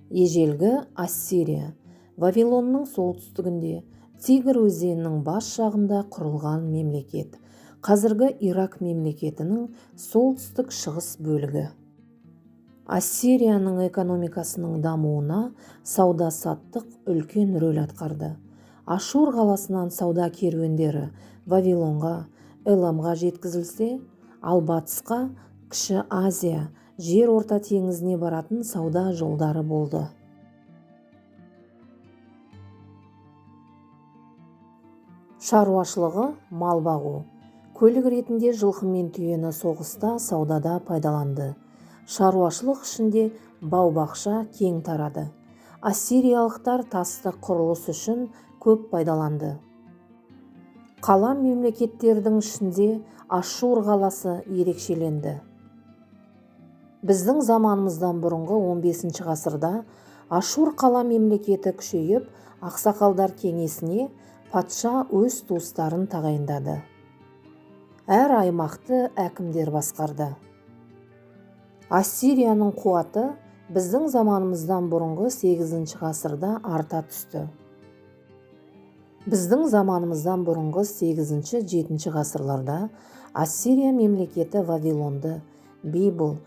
Ежелгі Ассирия, Вавилонның солтүстігінде, Тигр өзенінің бас жағында құрылған мемлекет. Қазіргі Ирак мемлекетінің солтүстік шығыс бөлігі. Ассирияның экономикасының дамуына сауда-саттық үлкен рөл атқарды. Ашур қаласынан сауда керуендері Вавилонға, Эламға жеткізілсе, ал батысқа Кіші Азия, Жер орта теңізіне баратын сауда жолдары болды. Шаруашылығы мал бағу. Көлік ретінде жылқы мен түйені соғыста, саудада пайдаланды. Шаруашылық ішінде бау-бақша кең тарады. Ассириялықтар тасты құрылыс үшін көп пайдаланды. Қала мемлекеттердің ішінде Ашур қаласы ерекшеленді. Біздің заманымыздан бұрынғы 15 ғасырда Ашур қала мемлекеті күшейіп, ақсақалдар кеңесіне патша өз туыстарын тағайындады. Әр аймақты әкімдер басқарды. Ассирияның қуаты біздің заманымыздан бұрынғы 8 ғасырда арта түсті. Біздің заманымыздан бұрынғы 8-7 ғасырларда Ассирия мемлекеті Вавилонды, Библ,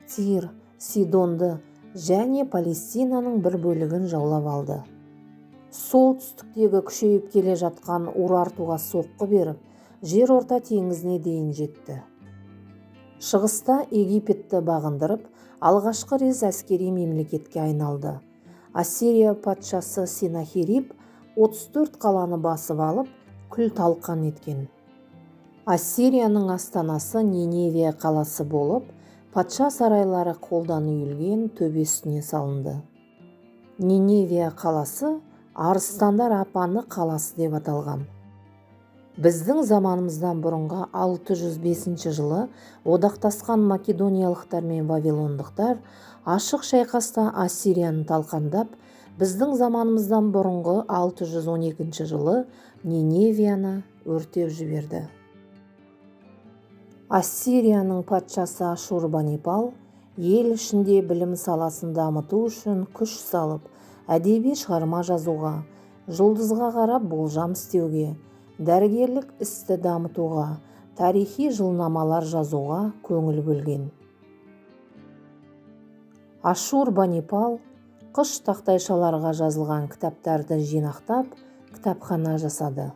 Тир, Сидонды және Палестинаның бір бөлігін жаулап алды. Солтүстіктегі күшейіп келе жатқан Урартуға соққы беріп, Жер орта теңізіне дейін жетті. Шығыста Египетті бағындырып, алғашқы рет әскери мемлекетке айналды. Ассирия патшасы Сенахериб 34 қаланы басып алып, күл-талқан еткен. Ассирияның астанасы Ниневия қаласы болып, патша сарайлары қолдан үйілген төбе үстіне салынды. Ниневия қаласы арыстандар апаны қаласы деп аталған. Біздің заманымыздан бұрынғы 605 жылы одақтасқан македониялықтар мен вавилондықтар ашық шайқаста Ассирияны талқандап, біздің заманымыздан бұрынғы 612 жылы Ниневияны өртеп жіберді. Ассирияның патшасы Ашурбанипал ел ішінде білім саласын дамыту үшін күш салып, әдеби шығарма жазуға, жұлдызға қарап болжам істеуге, дәрігерлік істі дамытуға, тарихи жылнамалар жазуға көңіл бөлген. Ашурбанипал қыш тақтайшаларға жазылған кітаптарды жинақтап, кітапхана жасады.